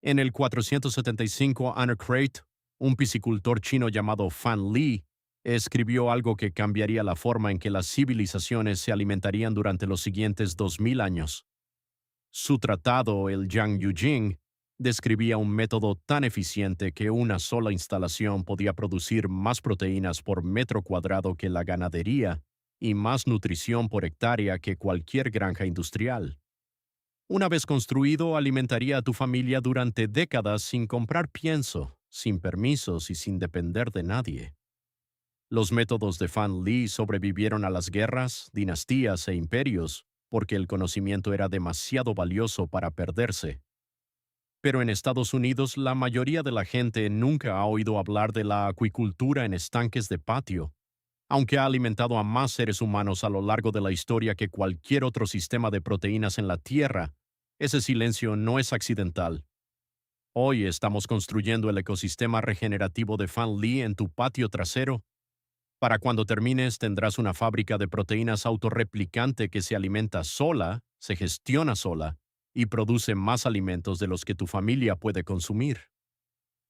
En el 475 a.C., un piscicultor chino llamado Fan Li escribió algo que cambiaría la forma en que las civilizaciones se alimentarían durante los siguientes 2000 años. Su tratado, el Yang Yujing, describía un método tan eficiente que una sola instalación podía producir más proteínas por metro cuadrado que la ganadería y más nutrición por hectárea que cualquier granja industrial. Una vez construido, alimentaría a tu familia durante décadas sin comprar pienso, sin permisos y sin depender de nadie. Los métodos de Fan Li sobrevivieron a las guerras, dinastías e imperios porque el conocimiento era demasiado valioso para perderse. Pero en Estados Unidos la mayoría de la gente nunca ha oído hablar de la acuicultura en estanques de patio, aunque ha alimentado a más seres humanos a lo largo de la historia que cualquier otro sistema de proteínas en la Tierra. Ese silencio no es accidental. Hoy estamos construyendo el ecosistema regenerativo de Fan Li en tu patio trasero. Para cuando termines tendrás una fábrica de proteínas autorreplicante que se alimenta sola, se gestiona sola y produce más alimentos de los que tu familia puede consumir.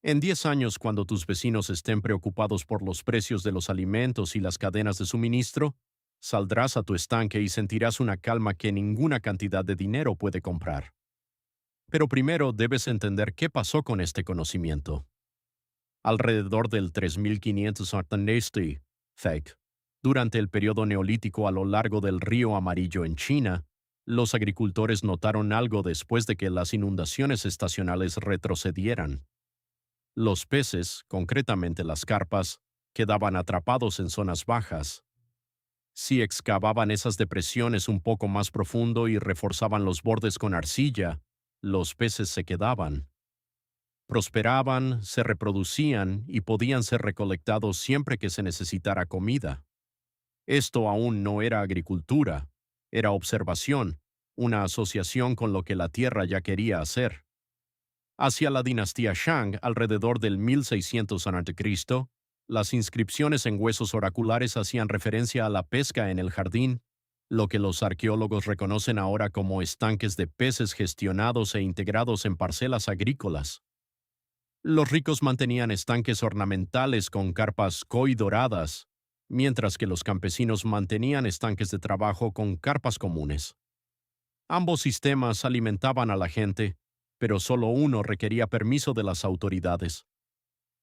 En 10 años, cuando tus vecinos estén preocupados por los precios de los alimentos y las cadenas de suministro, saldrás a tu estanque y sentirás una calma que ninguna cantidad de dinero puede comprar. Pero primero debes entender qué pasó con este conocimiento. Alrededor del 3500 a.C., durante el periodo neolítico a lo largo del río Amarillo en China, los agricultores notaron algo después de que las inundaciones estacionales retrocedieran. Los peces, concretamente las carpas, quedaban atrapados en zonas bajas. Si excavaban esas depresiones un poco más profundo y reforzaban los bordes con arcilla, los peces se quedaban. Prosperaban, se reproducían y podían ser recolectados siempre que se necesitara comida. Esto aún no era agricultura, era observación, una asociación con lo que la tierra ya quería hacer. Hacia la dinastía Shang, alrededor del 1600 a.C., las inscripciones en huesos oraculares hacían referencia a la pesca en el jardín, lo que los arqueólogos reconocen ahora como estanques de peces gestionados e integrados en parcelas agrícolas. Los ricos mantenían estanques ornamentales con carpas koi doradas, mientras que los campesinos mantenían estanques de trabajo con carpas comunes. Ambos sistemas alimentaban a la gente, pero solo uno requería permiso de las autoridades.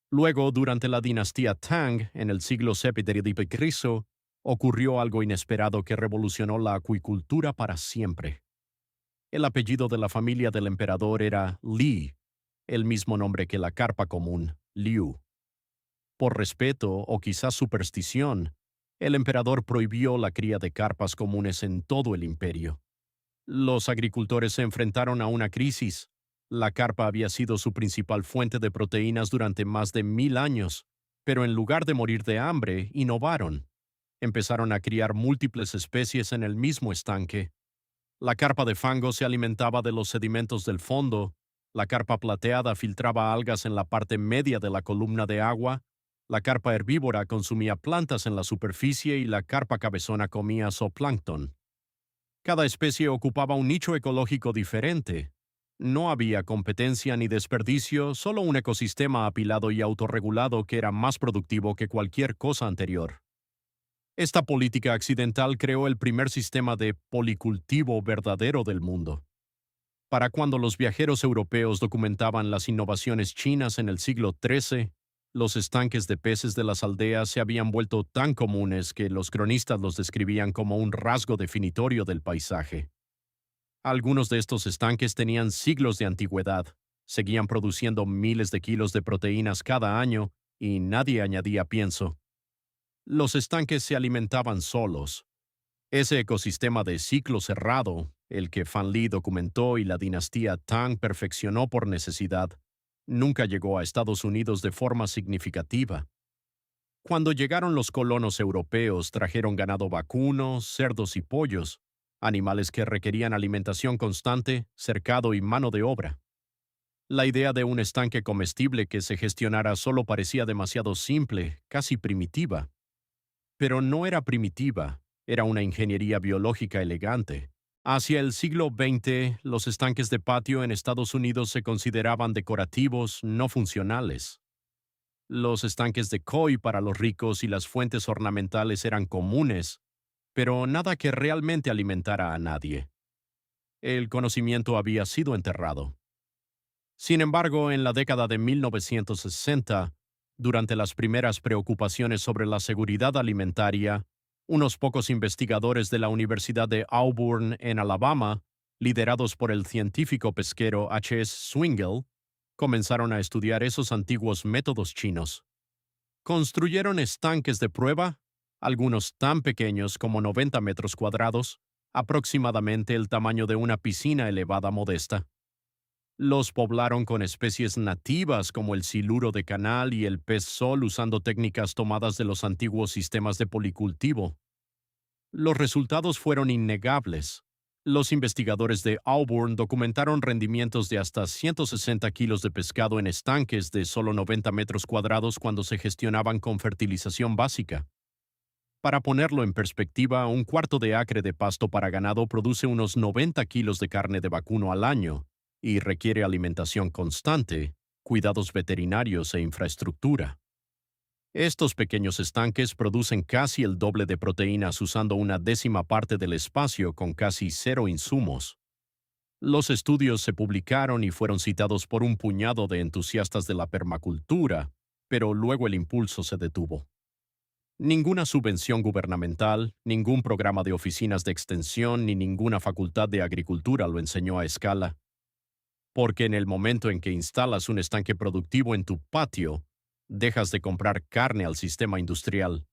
Luego, durante la dinastía Tang, en el siglo VII d.C., ocurrió algo inesperado que revolucionó la acuicultura para siempre. El apellido de la familia del emperador era Li, el mismo nombre que la carpa común, Liu. Por respeto o quizás superstición, el emperador prohibió la cría de carpas comunes en todo el imperio. Los agricultores se enfrentaron a una crisis. La carpa había sido su principal fuente de proteínas durante más de 1000 años, pero en lugar de morir de hambre, innovaron. Empezaron a criar múltiples especies en el mismo estanque. La carpa de fango se alimentaba de los sedimentos del fondo, la carpa plateada filtraba algas en la parte media de la columna de agua, la carpa herbívora consumía plantas en la superficie y la carpa cabezona comía zooplancton. Cada especie ocupaba un nicho ecológico diferente. No había competencia ni desperdicio, solo un ecosistema apilado y autorregulado que era más productivo que cualquier cosa anterior. Esta política accidental creó el primer sistema de policultivo verdadero del mundo. Para cuando los viajeros europeos documentaban las innovaciones chinas en el siglo XIII, los estanques de peces de las aldeas se habían vuelto tan comunes que los cronistas los describían como un rasgo definitorio del paisaje. Algunos de estos estanques tenían siglos de antigüedad, seguían produciendo miles de kilos de proteínas cada año y nadie añadía pienso. Los estanques se alimentaban solos. Ese ecosistema de ciclo cerrado, el que Fan Li documentó y la dinastía Tang perfeccionó por necesidad, nunca llegó a Estados Unidos de forma significativa. Cuando llegaron los colonos europeos, trajeron ganado vacuno, cerdos y pollos, animales que requerían alimentación constante, cercado y mano de obra. La idea de un estanque comestible que se gestionara solo parecía demasiado simple, casi primitiva. Pero no era primitiva, era una ingeniería biológica elegante. Hacia el siglo XX, los estanques de patio en Estados Unidos se consideraban decorativos, no funcionales. Los estanques de koi para los ricos y las fuentes ornamentales eran comunes, pero nada que realmente alimentara a nadie. El conocimiento había sido enterrado. Sin embargo, en la década de 1960, durante las primeras preocupaciones sobre la seguridad alimentaria, unos pocos investigadores de la Universidad de Auburn en Alabama, liderados por el científico pesquero H. S. Swingle, comenzaron a estudiar esos antiguos métodos chinos. Construyeron estanques de prueba, algunos tan pequeños como 90 metros cuadrados, aproximadamente el tamaño de una piscina elevada modesta. Los poblaron con especies nativas como el siluro de canal y el pez sol usando técnicas tomadas de los antiguos sistemas de policultivo. Los resultados fueron innegables. Los investigadores de Auburn documentaron rendimientos de hasta 160 kilos de pescado en estanques de solo 90 metros cuadrados cuando se gestionaban con fertilización básica. Para ponerlo en perspectiva, un cuarto de acre de pasto para ganado produce unos 90 kilos de carne de vacuno al año y requiere alimentación constante, cuidados veterinarios e infraestructura. Estos pequeños estanques producen casi el doble de proteínas usando una décima parte del espacio con casi cero insumos. Los estudios se publicaron y fueron citados por un puñado de entusiastas de la permacultura, pero luego el impulso se detuvo. Ninguna subvención gubernamental, ningún programa de oficinas de extensión ni ninguna facultad de agricultura lo enseñó a escala. Porque en el momento en que instalas un estanque productivo en tu patio, dejas de comprar carne al sistema industrial.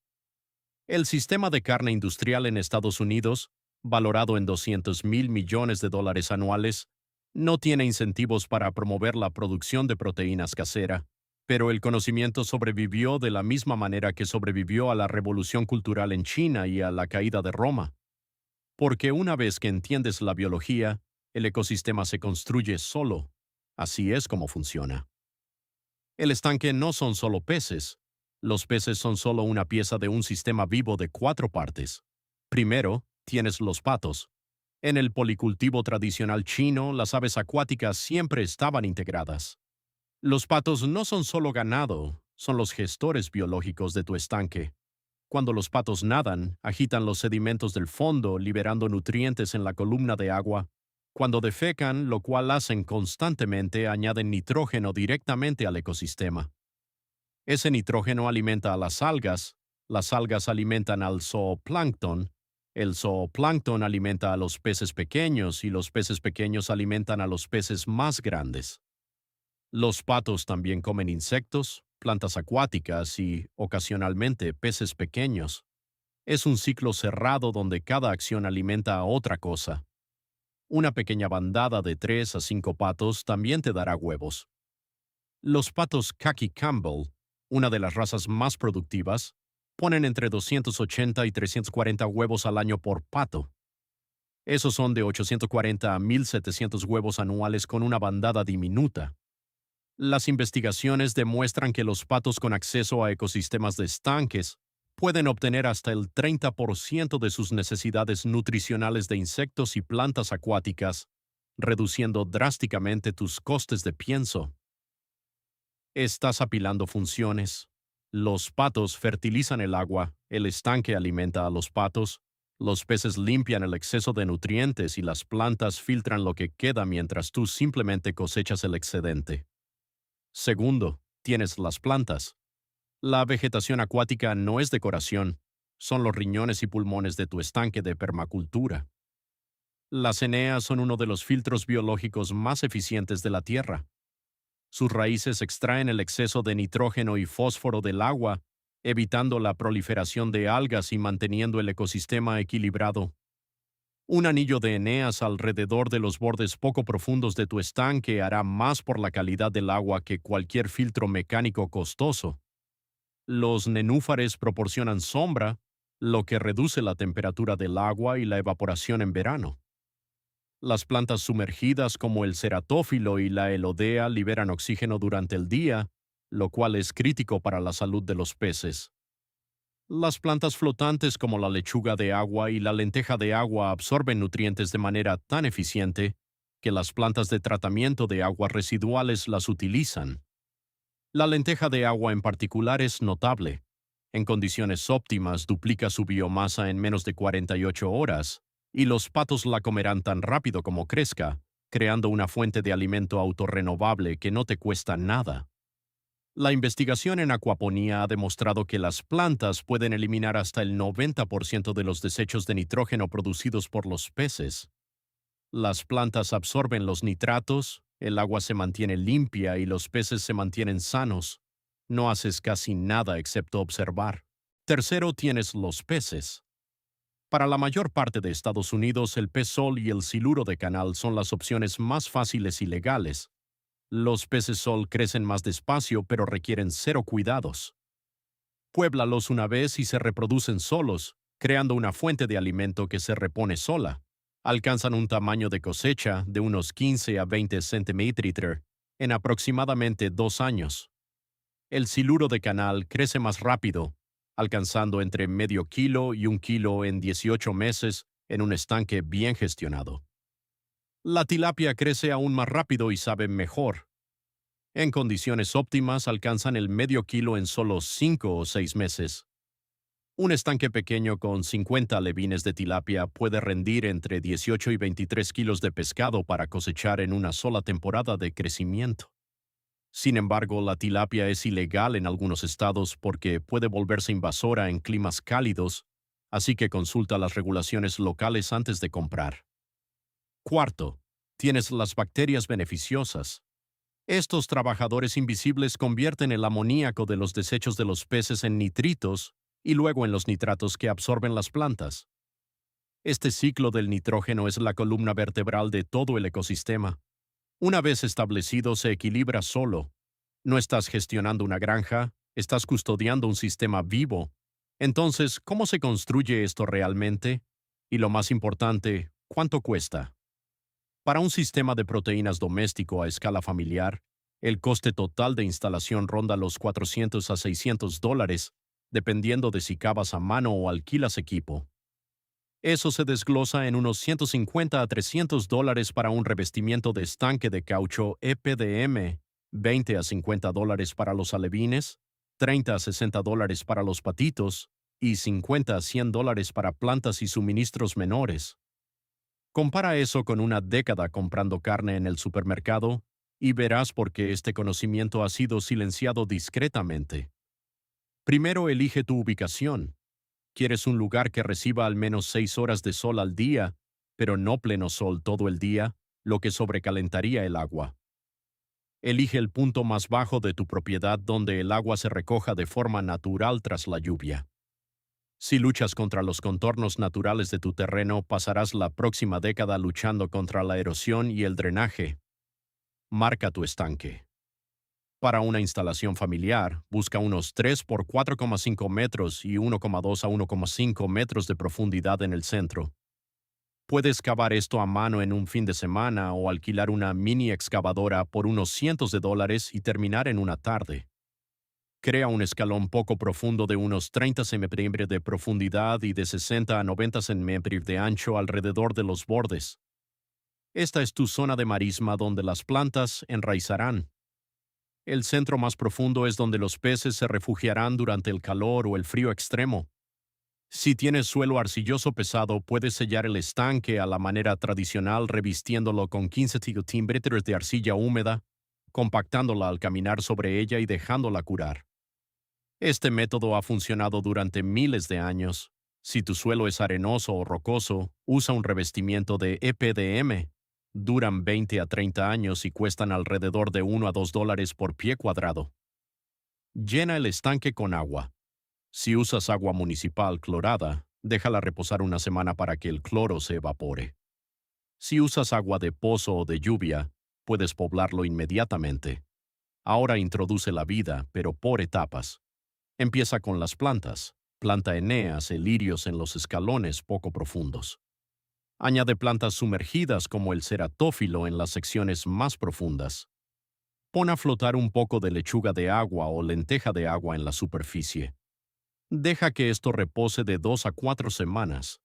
El sistema de carne industrial en Estados Unidos, valorado en 200 mil millones de dólares anuales, no tiene incentivos para promover la producción de proteínas casera, pero el conocimiento sobrevivió de la misma manera que sobrevivió a la revolución cultural en China y a la caída de Roma. Porque una vez que entiendes la biología, el ecosistema se construye solo. Así es como funciona. El estanque no son solo peces. Los peces son solo una pieza de un sistema vivo de 4 partes. Primero, tienes los patos. En el policultivo tradicional chino, las aves acuáticas siempre estaban integradas. Los patos no son solo ganado, son los gestores biológicos de tu estanque. Cuando los patos nadan, agitan los sedimentos del fondo, liberando nutrientes en la columna de agua. Cuando defecan, lo cual hacen constantemente, añaden nitrógeno directamente al ecosistema. Ese nitrógeno alimenta a las algas alimentan al zooplancton, el zooplancton alimenta a los peces pequeños y los peces pequeños alimentan a los peces más grandes. Los patos también comen insectos, plantas acuáticas y, ocasionalmente, peces pequeños. Es un ciclo cerrado donde cada acción alimenta a otra cosa. Una pequeña bandada de 3 a 5 patos también te dará huevos. Los patos Khaki Campbell, una de las razas más productivas, ponen entre 280 y 340 huevos al año por pato. Esos son de 840 a 1.700 huevos anuales con una bandada diminuta. Las investigaciones demuestran que los patos con acceso a ecosistemas de estanques pueden obtener hasta el 30% de sus necesidades nutricionales de insectos y plantas acuáticas, reduciendo drásticamente tus costes de pienso. Estás apilando funciones. Los patos fertilizan el agua, el estanque alimenta a los patos, los peces limpian el exceso de nutrientes y las plantas filtran lo que queda mientras tú simplemente cosechas el excedente. Segundo, tienes las plantas. La vegetación acuática no es decoración, son los riñones y pulmones de tu estanque de permacultura. Las eneas son uno de los filtros biológicos más eficientes de la Tierra. Sus raíces extraen el exceso de nitrógeno y fósforo del agua, evitando la proliferación de algas y manteniendo el ecosistema equilibrado. Un anillo de eneas alrededor de los bordes poco profundos de tu estanque hará más por la calidad del agua que cualquier filtro mecánico costoso. Los nenúfares proporcionan sombra, lo que reduce la temperatura del agua y la evaporación en verano. Las plantas sumergidas como el ceratófilo y la elodea liberan oxígeno durante el día, lo cual es crítico para la salud de los peces. Las plantas flotantes como la lechuga de agua y la lenteja de agua absorben nutrientes de manera tan eficiente que las plantas de tratamiento de aguas residuales las utilizan. La lenteja de agua en particular es notable. En condiciones óptimas duplica su biomasa en menos de 48 horas, y los patos la comerán tan rápido como crezca, creando una fuente de alimento autorrenovable que no te cuesta nada. La investigación en acuaponía ha demostrado que las plantas pueden eliminar hasta el 90% de los desechos de nitrógeno producidos por los peces. Las plantas absorben los nitratos, el agua se mantiene limpia y los peces se mantienen sanos. No haces casi nada excepto observar. Tercero, tienes los peces. Para la mayor parte de Estados Unidos, el pez sol y el siluro de canal son las opciones más fáciles y legales. Los peces sol crecen más despacio pero requieren cero cuidados. Puéblalos una vez y se reproducen solos, creando una fuente de alimento que se repone sola. Alcanzan un tamaño de cosecha de unos 15 a 20 centímetros en aproximadamente 2 años. El siluro de canal crece más rápido, alcanzando entre medio kilo y 1 kilo en 18 meses en un estanque bien gestionado. La tilapia crece aún más rápido y sabe mejor. En condiciones óptimas alcanzan el medio kilo en solo 5 o 6 meses. Un estanque pequeño con 50 alevines de tilapia puede rendir entre 18 y 23 kilos de pescado para cosechar en una sola temporada de crecimiento. Sin embargo, la tilapia es ilegal en algunos estados porque puede volverse invasora en climas cálidos, así que consulta las regulaciones locales antes de comprar. Cuarto, tienes las bacterias beneficiosas. Estos trabajadores invisibles convierten el amoníaco de los desechos de los peces en nitritos y luego en los nitratos que absorben las plantas. Este ciclo del nitrógeno es la columna vertebral de todo el ecosistema. Una vez establecido, se equilibra solo. No estás gestionando una granja, estás custodiando un sistema vivo. Entonces, ¿cómo se construye esto realmente? Y lo más importante, ¿cuánto cuesta? Para un sistema de proteínas doméstico a escala familiar, el coste total de instalación ronda los $400 a $600, dependiendo de si cavas a mano o alquilas equipo. Eso se desglosa en unos $150 a $300 para un revestimiento de estanque de caucho EPDM, $20 a $50 para los alevines, $30 a $60 para los patitos y $50 a $100 para plantas y suministros menores. Compara eso con una década comprando carne en el supermercado y verás por qué este conocimiento ha sido silenciado discretamente. Primero, elige tu ubicación. ¿Quieres un lugar que reciba al menos 6 horas de sol al día, pero no pleno sol todo el día, lo que sobrecalentaría el agua? Elige el punto más bajo de tu propiedad donde el agua se recoja de forma natural tras la lluvia. Si luchas contra los contornos naturales de tu terreno, pasarás la próxima década luchando contra la erosión y el drenaje. Marca tu estanque. Para una instalación familiar, busca unos 3 por 4,5 metros y 1,2 a 1,5 metros de profundidad en el centro. Puedes cavar esto a mano en un fin de semana o alquilar una mini excavadora por unos cientos de dólares y terminar en una tarde. Crea un escalón poco profundo de unos 30 centímetros de profundidad y de 60 a 90 centímetros de ancho alrededor de los bordes. Esta es tu zona de marisma donde las plantas enraizarán. El centro más profundo es donde los peces se refugiarán durante el calor o el frío extremo. Si tienes suelo arcilloso pesado, puedes sellar el estanque a la manera tradicional revistiéndolo con 15 centímetros de arcilla húmeda, compactándola al caminar sobre ella y dejándola curar. Este método ha funcionado durante miles de años. Si tu suelo es arenoso o rocoso, usa un revestimiento de EPDM. Duran 20 a 30 años y cuestan alrededor de 1 a 2 dólares por pie cuadrado. Llena el estanque con agua. Si usas agua municipal clorada, déjala reposar una semana para que el cloro se evapore. Si usas agua de pozo o de lluvia, puedes poblarlo inmediatamente. Ahora introduce la vida, pero por etapas. Empieza con las plantas. Planta eneas e lirios en los escalones poco profundos. Añade plantas sumergidas como el ceratófilo en las secciones más profundas. Pon a flotar un poco de lechuga de agua o lenteja de agua en la superficie. Deja que esto repose de 2 a 4 semanas.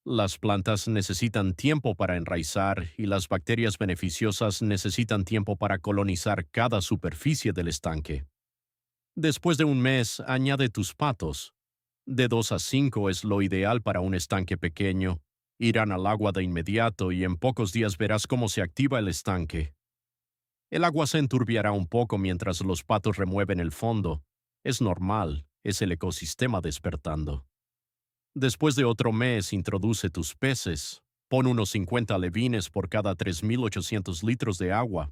Las plantas necesitan tiempo para enraizar y las bacterias beneficiosas necesitan tiempo para colonizar cada superficie del estanque. Después de un mes, añade tus patos. De 2 a 5 es lo ideal para un estanque pequeño. Irán al agua de inmediato y en pocos días verás cómo se activa el estanque. El agua se enturbiará un poco mientras los patos remueven el fondo. Es normal, es el ecosistema despertando. Después de otro mes, introduce tus peces. Pon unos 50 alevines por cada 3.800 litros de agua.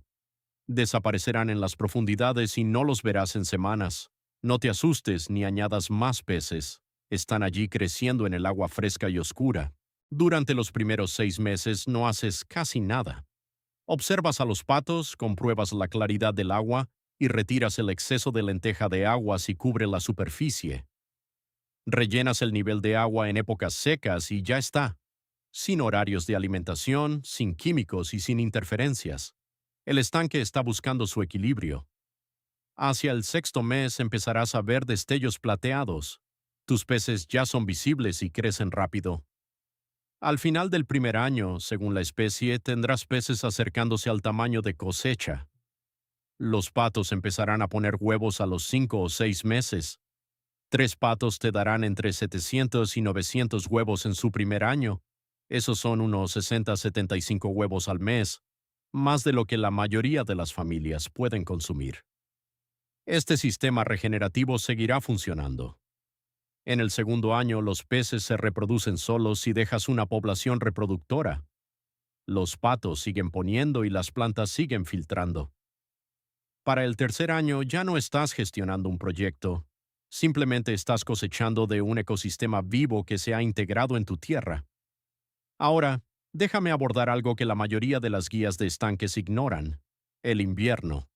Desaparecerán en las profundidades y no los verás en semanas. No te asustes ni añadas más peces. Están allí creciendo en el agua fresca y oscura. Durante los primeros 6 meses no haces casi nada. Observas a los patos, compruebas la claridad del agua y retiras el exceso de lenteja de agua si cubre la superficie. Rellenas el nivel de agua en épocas secas y ya está. Sin horarios de alimentación, sin químicos y sin interferencias. El estanque está buscando su equilibrio. Hacia el sexto mes empezarás a ver destellos plateados. Tus peces ya son visibles y crecen rápido. Al final del primer año, según la especie, tendrás peces acercándose al tamaño de cosecha. Los patos empezarán a poner huevos a los 5 o 6 meses. 3 patos te darán entre 700 y 900 huevos en su primer año. Esos son unos 60 a 75 huevos al mes, más de lo que la mayoría de las familias pueden consumir. Este sistema regenerativo seguirá funcionando. En el segundo año, los peces se reproducen solos si dejas una población reproductora. Los patos siguen poniendo y las plantas siguen filtrando. Para el tercer año ya no estás gestionando un proyecto, simplemente estás cosechando de un ecosistema vivo que se ha integrado en tu tierra. Ahora, déjame abordar algo que la mayoría de las guías de estanques ignoran: el invierno.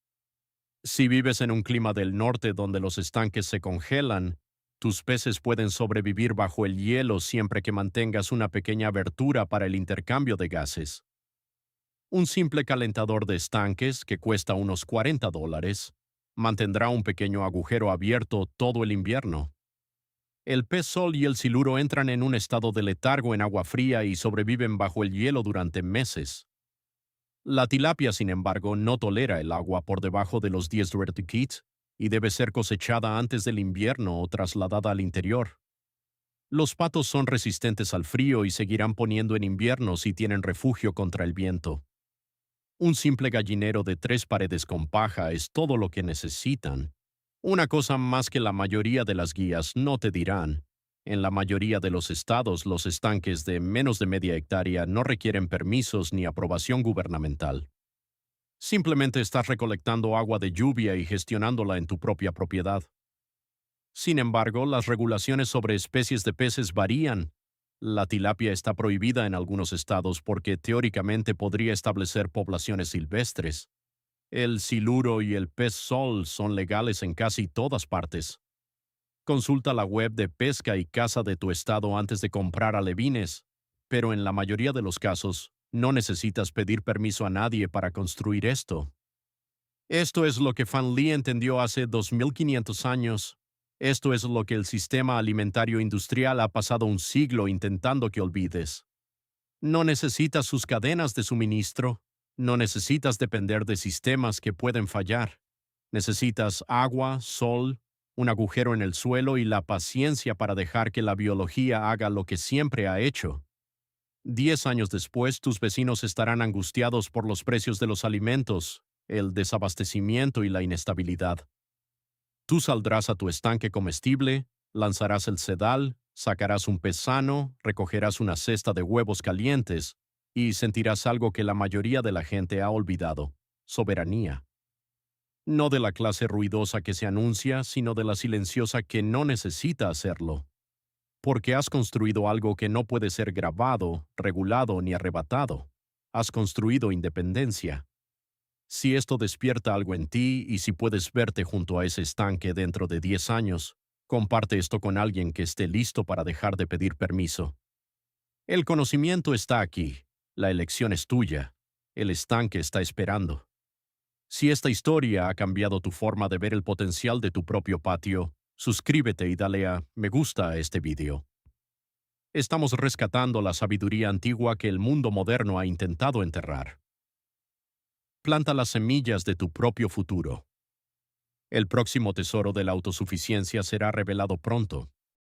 Si vives en un clima del norte donde los estanques se congelan, tus peces pueden sobrevivir bajo el hielo siempre que mantengas una pequeña abertura para el intercambio de gases. Un simple calentador de estanques, que cuesta unos $40, mantendrá un pequeño agujero abierto todo el invierno. El pez sol y el siluro entran en un estado de letargo en agua fría y sobreviven bajo el hielo durante meses. La tilapia, sin embargo, no tolera el agua por debajo de los 10 Kits y debe ser cosechada antes del invierno o trasladada al interior. Los patos son resistentes al frío y seguirán poniendo en invierno si tienen refugio contra el viento. Un simple gallinero de 3 paredes con paja es todo lo que necesitan. Una cosa más que la mayoría de las guías no te dirán: en la mayoría de los estados, los estanques de menos de media hectárea no requieren permisos ni aprobación gubernamental. Simplemente estás recolectando agua de lluvia y gestionándola en tu propia propiedad. Sin embargo, las regulaciones sobre especies de peces varían. La tilapia está prohibida en algunos estados porque teóricamente podría establecer poblaciones silvestres. El siluro y el pez sol son legales en casi todas partes. Consulta la web de pesca y caza de tu estado antes de comprar alevines, pero en la mayoría de los casos, no necesitas pedir permiso a nadie para construir esto. Esto es lo que Fan Li entendió hace 2500 años. Esto es lo que el sistema alimentario industrial ha pasado un siglo intentando que olvides. No necesitas sus cadenas de suministro. No necesitas depender de sistemas que pueden fallar. Necesitas agua, sol, un agujero en el suelo y la paciencia para dejar que la biología haga lo que siempre ha hecho. 10 años después, tus vecinos estarán angustiados por los precios de los alimentos, el desabastecimiento y la inestabilidad. Tú saldrás a tu estanque comestible, lanzarás el sedal, sacarás un pez sano, recogerás una cesta de huevos calientes y sentirás algo que la mayoría de la gente ha olvidado: soberanía. No de la clase ruidosa que se anuncia, sino de la silenciosa que no necesita hacerlo. Porque has construido algo que no puede ser grabado, regulado ni arrebatado. Has construido independencia. Si esto despierta algo en ti y si puedes verte junto a ese estanque dentro de 10 años, comparte esto con alguien que esté listo para dejar de pedir permiso. El conocimiento está aquí. La elección es tuya. El estanque está esperando. Si esta historia ha cambiado tu forma de ver el potencial de tu propio patio, Suscríbete y dale a me gusta a este video. Estamos rescatando la sabiduría antigua que el mundo moderno ha intentado enterrar. Planta las semillas de tu propio futuro. El próximo tesoro de la autosuficiencia será revelado pronto.